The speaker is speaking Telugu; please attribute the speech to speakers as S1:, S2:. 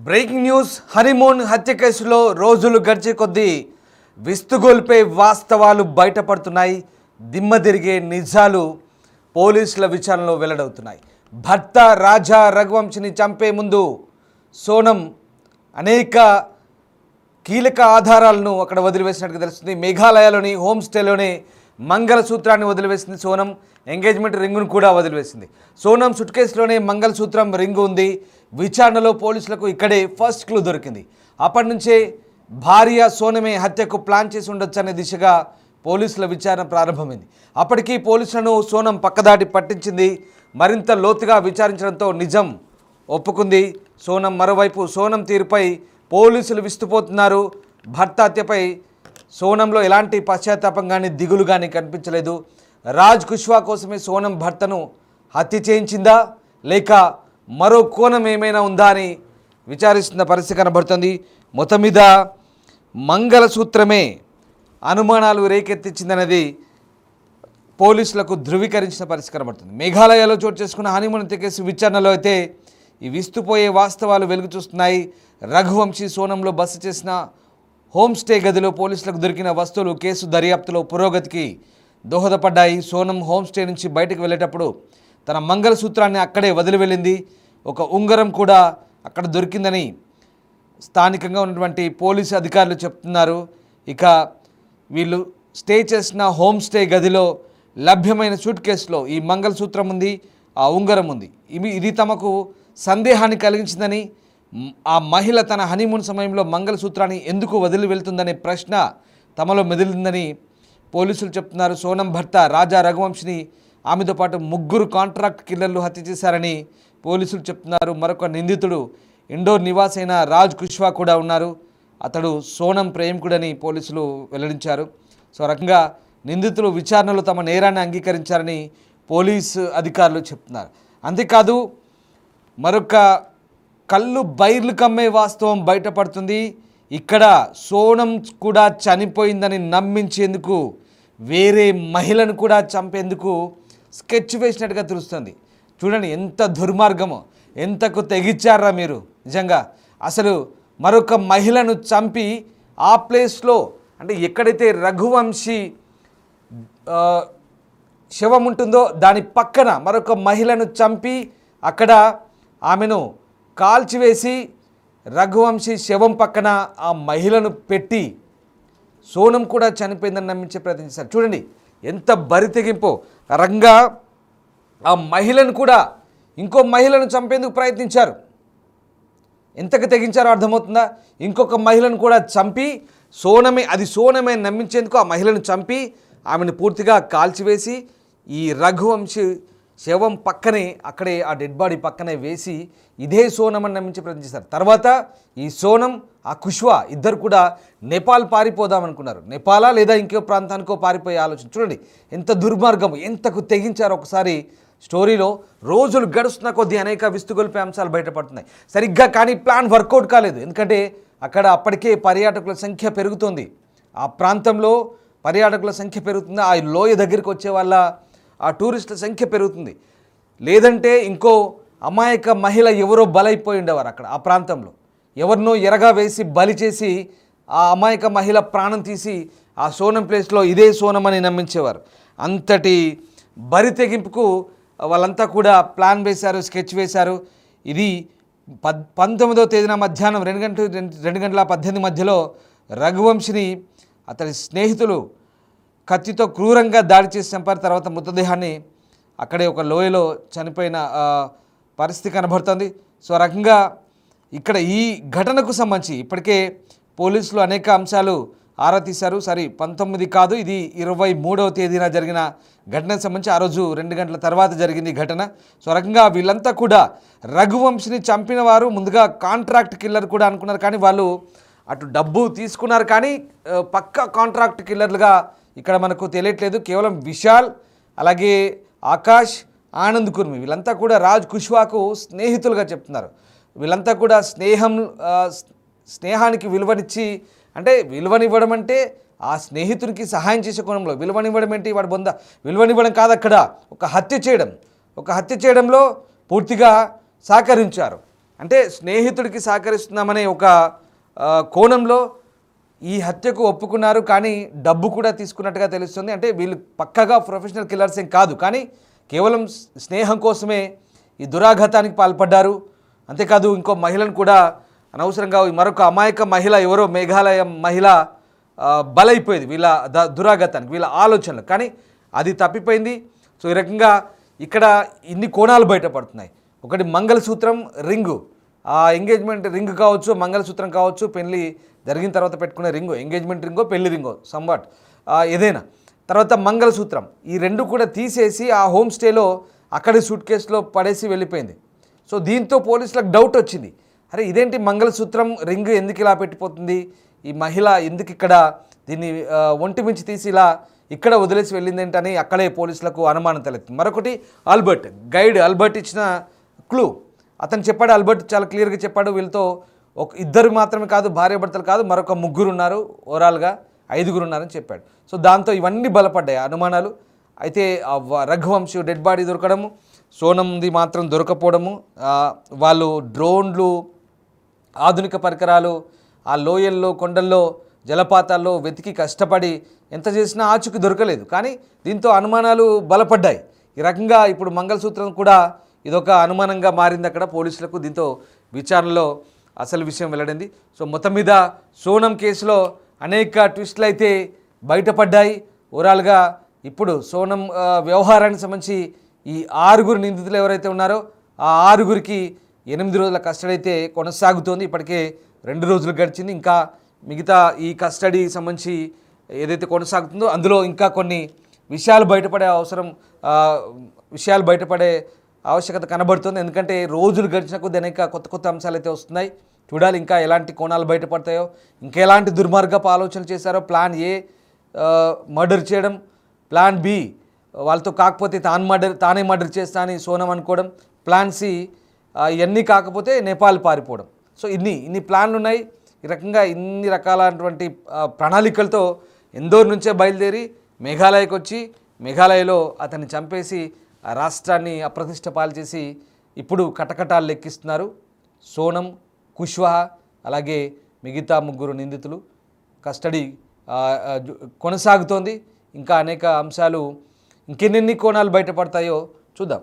S1: Breaking news. హనీమూన్ హత్య కేసులో రోజులు గడిచే కొద్దీ విస్తుగోల్పే వాస్తవాలు బయటపడుతున్నాయి. దిమ్మ తిరిగే నిజాలు పోలీసుల విచారణలో వెల్లడవుతున్నాయి. భర్త రాజా రఘువంశిని చంపే ముందు సోనం అనేక కీలక ఆధారాలను అక్కడ వదిలివేసినట్టుగా తెలుస్తుంది. మేఘాలయలోని హోమ్ స్టేలోనే మంగళసూత్రాన్ని వదిలివేసింది సోనం. ఎంగేజ్మెంట్ రింగును కూడా వదిలివేసింది. సోనం సుట్ కేసులోనే మంగళసూత్రం రింగు ఉంది. విచారణలో పోలీసులకు ఇక్కడే ఫస్ట్ క్లూ దొరికింది. అప్పటి నుంచే భార్య సోనమే హత్యకు ప్లాన్ చేసి ఉండొచ్చనే దిశగా పోలీసుల విచారణ ప్రారంభమైంది. అప్పటికీ పోలీసులను సోనం పక్కదాటి పట్టించింది. మరింత లోతుగా విచారించడంతో నిజం ఒప్పుకుంది సోనం. మరోవైపు సోనం తీరుపై పోలీసులు విస్తుపోతున్నారు. భర్త హత్యపై సోనంలో ఎలాంటి పశ్చాత్తాపం కానీ దిగులు కానీ కనిపించలేదు. రాజ్ కుష్వా కోసమే సోనం భర్తను హత్య చేయించిందా లేక మరో కోణం ఏమైనా ఉందా అని విచారిస్తున్న పరిస్థితి కనబడుతుంది. మొత్తం మీద మంగళసూత్రమే అనుమానాలు రేకెత్తించిందనేది పోలీసులకు ధృవీకరించిన పరిస్థితి కనబడుతుంది. మేఘాలయలో చోటు చేసుకున్న హనీమూన్ హత్య కేసు విచారణలో అయితే ఈ విస్తుపోయే వాస్తవాలు వెలుగు చూస్తున్నాయి. రఘువంశీ సోనంలో బస చేసిన హోమ్ స్టే గదిలో పోలీసులకు దొరికిన వస్తువులు కేసు దర్యాప్తులో పురోగతికి దోహదపడ్డాయి. సోనం హోమ్ స్టే నుంచి బయటకు వెళ్ళేటప్పుడు తన మంగళసూత్రాన్ని అక్కడే వదిలి వెళ్ళింది. ఒక ఉంగరం కూడా అక్కడ దొరికిందని స్థానికంగా ఉన్నటువంటి పోలీసు అధికారులు చెప్తున్నారు. ఇక వీళ్ళు స్టే చేసిన హోమ్ స్టే గదిలో లభ్యమైన సూట్ కేసులో ఈ మంగళసూత్రం ఉంది, ఆ ఉంగరం ఉంది. ఇది తమకు సందేహాన్ని కలిగించిందని, ఆ మహిళ తన హనీమూన్ సమయంలో మంగళసూత్రాన్ని ఎందుకు వదిలి వెళ్తుందనే ప్రశ్న తమలో మెదిలిందని పోలీసులు చెప్తున్నారు. సోనం భర్త రాజా రఘువంశిని ఆమెతో పాటు 3 కాంట్రాక్ట్ కిల్లర్లు హత్య చేశారని పోలీసులు చెప్తున్నారు. మరొక నిందితుడు ఇండోర్ నివాసైన రాజ్ కుష్వా కూడా ఉన్నారు. అతడు సోనం ప్రేమికుడని పోలీసులు వెల్లడించారు. సో రకంగా నిందితులు విచారణలో తమ నేరాన్ని అంగీకరించారని పోలీసు అధికారులు చెప్తున్నారు. అంతేకాదు మరొక కళ్ళు బైర్లు కమ్మే వాస్తవం బయటపడుతుంది. ఇక్కడ సోనం కూడా చనిపోయిందని నమ్మించేందుకు వేరే మహిళను కూడా చంపేందుకు స్కెచ్ వేసినట్టుగా తెలుస్తుంది. చూడండి ఎంత దుర్మార్గమో, ఎంతకు తెగిచ్చారా మీరు. నిజంగా అసలు మరొక మహిళను చంపి ఆ ప్లేస్లో, అంటే ఎక్కడైతే రఘువంశీ శవం ఉంటుందో దాని పక్కన మరొక మహిళను చంపి అక్కడ ఆమెను కాల్చివేసి రఘువంశీ శవం పక్కన ఆ మహిళను పెట్టి సోనం కూడా చనిపోయిందని నమ్మించే ప్రయత్నం చేశారు. చూడండి ఎంత బరితెగింపో. రంగా ఆ మహిళను కూడా ఇంకో మహిళను చంపేందుకు ప్రయత్నించారు. ఎంతకు తెగించారో అర్థమవుతుందా? ఇంకొక మహిళను కూడా చంపి సోనమే నమ్మించేందుకు ఆ మహిళను చంపి ఆమెను పూర్తిగా కాల్చివేసి ఈ రఘువంశీ శవం పక్కనే, అక్కడే ఆ డెడ్ బాడీ పక్కనే వేసి ఇదే సోనం అని నమ్మించి ప్రయత్నిస్తారు. తర్వాత ఈ సోనం ఆ కుష్వా ఇద్దరు కూడా నేపాల్ పారిపోదామనుకున్నారు. నేపాలా లేదా ఇంకో ప్రాంతానికో పారిపోయే ఆలోచన. చూడండి ఎంత దుర్మార్గం, ఎంతకు తెగించారో ఒకసారి. స్టోరీలో రోజులు గడుస్తున్న కొద్దీ అనేక విస్తుగొల్పే అంశాలు బయటపడుతున్నాయి. సరిగ్గా కానీ ప్లాన్ వర్కౌట్ కాలేదు. ఎందుకంటే అక్కడ అప్పటికే పర్యాటకుల సంఖ్య పెరుగుతుంది. ఆ ప్రాంతంలో పర్యాటకుల సంఖ్య పెరుగుతుంది. ఆ లోయ దగ్గరికి వచ్చే వాళ్ళ ఆ టూరిస్టుల సంఖ్య పెరుగుతుంది. లేదంటే ఇంకో అమాయక మహిళ ఎవరో బలైపోయి ఉండేవారు. అక్కడ ఆ ప్రాంతంలో ఎవరినో ఎరగా వేసి బలి చేసి ఆ అమాయక మహిళ ప్రాణం తీసి ఆ సోనం ప్లేస్లో ఇదే సోనం అని నమ్మించేవారు. అంతటి బరి తెగింపుకు వాళ్ళంతా కూడా ప్లాన్ వేశారు, స్కెచ్ వేశారు. ఇది 19వ తేదీన మధ్యాహ్నం 2:18 మధ్యలో రఘువంశిని అతడి స్నేహితులు కత్తితో క్రూరంగా దాడి చేసి చంపారు. తర్వాత మృతదేహాన్ని అక్కడే ఒక లోయలో చనిపోయిన పరిస్థితి కనబడుతుంది. సో రకంగా ఇక్కడ ఈ ఘటనకు సంబంధించి ఇప్పటికే పోలీసులు అనేక అంశాలు ఆరా తీశారు. 19 కాదు, ఇది 23వ తేదీన జరిగిన ఘటనకు సంబంధించి ఆ రోజు 2 గంటల తర్వాత జరిగింది ఘటన. సో రకంగా వీళ్ళంతా కూడా రఘువంశిని చంపిన వారు ముందుగా కాంట్రాక్ట్ కిల్లర్ కూడా అనుకున్నారు. కానీ వాళ్ళు అటు డబ్బు తీసుకున్నారు, కానీ పక్కా కాంట్రాక్ట్ కిల్లర్లుగా ఇక్కడ మనకు తెలియట్లేదు. కేవలం విశాల్, అలాగే ఆకాష్, ఆనంద్ కుర్మి వీళ్ళంతా కూడా రాజ్ కుష్వాకు స్నేహితులుగా చెప్తున్నారు. వీళ్ళంతా కూడా స్నేహానికి విలువనిచ్చి, అంటే విలువనివ్వడం అంటే ఆ స్నేహితునికి సహాయం చేసే కోణంలో, విలువనివ్వడం ఏంటి వాడు బొంద, విలువనివ్వడం కాదు, అక్కడ ఒక హత్య చేయడంలో పూర్తిగా సహకరించారు. అంటే స్నేహితుడికి సహకరిస్తున్నామనే ఒక కోణంలో ఈ హత్యకు ఒప్పుకున్నారు, కానీ డబ్బు కూడా తీసుకున్నట్టుగా తెలుస్తుంది. అంటే వీళ్ళు పక్కగా ప్రొఫెషనల్ కిల్లర్స్ ఏం కాదు, కానీ కేవలం స్నేహం కోసమే ఈ దురాఘాతానికి పాల్పడ్డారు. అంతేకాదు ఇంకో మహిళను కూడా అనవసరంగా మరొక అమాయక మహిళ, ఎవరో మేఘాలయ మహిళ బలైపోయేది వీళ్ళ దురాఘాతానికి, వీళ్ళ ఆలోచనలు. కానీ అది తప్పిపోయింది. సో ఈ రకంగా ఇక్కడ ఇన్ని కోణాలు బయటపడుతున్నాయి. ఒకటి మంగళసూత్రం, రింగు, ఆ ఎంగేజ్మెంట్ రింగ్ కావచ్చు, మంగళసూత్రం కావచ్చు, పెళ్లి జరిగిన తర్వాత పెట్టుకునే రింగు, ఎంగేజ్మెంట్ రింగో పెళ్లి రింగో సంవాట్ ఏదైనా. తర్వాత మంగళసూత్రం, ఈ రెండు కూడా తీసేసి ఆ హోమ్ స్టేలో అక్కడి సూట్ కేసులో పడేసి వెళ్ళిపోయింది. సో దీంతో పోలీసులకు డౌట్ వచ్చింది, అరే ఇదేంటి మంగళసూత్రం రింగ్ ఎందుకు ఇలా పెట్టిపోతుంది, ఈ మహిళ ఎందుకు ఇక్కడ దీన్ని ఒంటి మించి తీసి ఇలా ఇక్కడ వదిలేసి వెళ్ళిందేంటని అక్కడే పోలీసులకు అనుమానం తలెత్తింది. మరొకటి ఆల్బర్ట్, గైడ్ ఆల్బర్ట్ ఇచ్చిన క్లూ, అతను చెప్పాడు, ఆల్బర్ట్ చాలా క్లియర్గా చెప్పాడు, వీళ్ళతో ఇద్దరు మాత్రమే కాదు, భార్యాభర్తలు కాదు, మరొక ముగ్గురు ఉన్నారు, ఓవరాల్గా 5గురు ఉన్నారని చెప్పాడు. సో దాంతో ఇవన్నీ బలపడ్డాయి అనుమానాలు. అయితే రఘువంశీ డెడ్ బాడీ దొరకడము, సోనంది మాత్రం దొరకపోవడము, వాళ్ళు డ్రోన్లు, ఆధునిక పరికరాలు ఆ లోయల్లో, కొండల్లో, జలపాతాల్లో వెతికి కష్టపడి ఎంత చేసినా ఆచూకీ దొరకలేదు. కానీ దీంతో అనుమానాలు బలపడ్డాయి. ఈ రకంగా ఇప్పుడు మంగళసూత్రం కూడా ఇదొక అనుమానంగా మారింది అక్కడ పోలీసులకు. దీంతో విచారణలో అసలు విషయం వెల్లడింది. సో మొత్తం మీద సోనం కేసులో అనేక ట్విస్టులు అయితే బయటపడ్డాయి. ఓవరాల్గా ఇప్పుడు సోనం వ్యవహారానికి సంబంధించి ఈ 6గురు నిందితులు ఎవరైతే ఉన్నారో ఆ 6గురికి 8 రోజుల కస్టడీ అయితే కొనసాగుతోంది. ఇప్పటికే 2 రోజులు గడిచింది. ఇంకా మిగతా ఈ కస్టడీ సంబంధించి ఏదైతే కొనసాగుతుందో అందులో ఇంకా కొన్ని విషయాలు బయటపడే ఆవశ్యకత కనబడుతుంది. ఎందుకంటే రోజులు గడిచిన కొద్ది అనేక కొత్త అంశాలు అయితే వస్తున్నాయి. చూడాలి ఇంకా ఎలాంటి కోణాలు బయటపడతాయో, ఇంకెలాంటి దుర్మార్గపు ఆలోచనలు చేశారో. ప్లాన్ ఏ మర్డర్ చేయడం, ప్లాన్ బి వాళ్ళతో కాకపోతే తానే మర్డర్ చేస్తా అని సోనం అనుకోవడం, ప్లాన్ సి ఇవన్నీ కాకపోతే నేపాల్ పారిపోవడం. సో ఇన్ని ప్లాన్లు ఉన్నాయి. ఈ రకంగా ఇన్ని రకాలైనటువంటి ప్రణాళికలతో ఇందోర్ నుంచే బయలుదేరి మేఘాలయకు వచ్చి మేఘాలయలో అతన్ని చంపేసి ఆ రాష్ట్రాన్ని అప్రతిష్ట పాలు చేసి ఇప్పుడు కటకటాలు లెక్కిస్తున్నారు సోనం, కుష్వాహా, అలాగే మిగతా 3 నిందితులు. కస్టడీ కొనసాగుతోంది. ఇంకా అనేక అంశాలు, ఇంకెన్ని కోణాలు బయటపడతాయో చూద్దాం.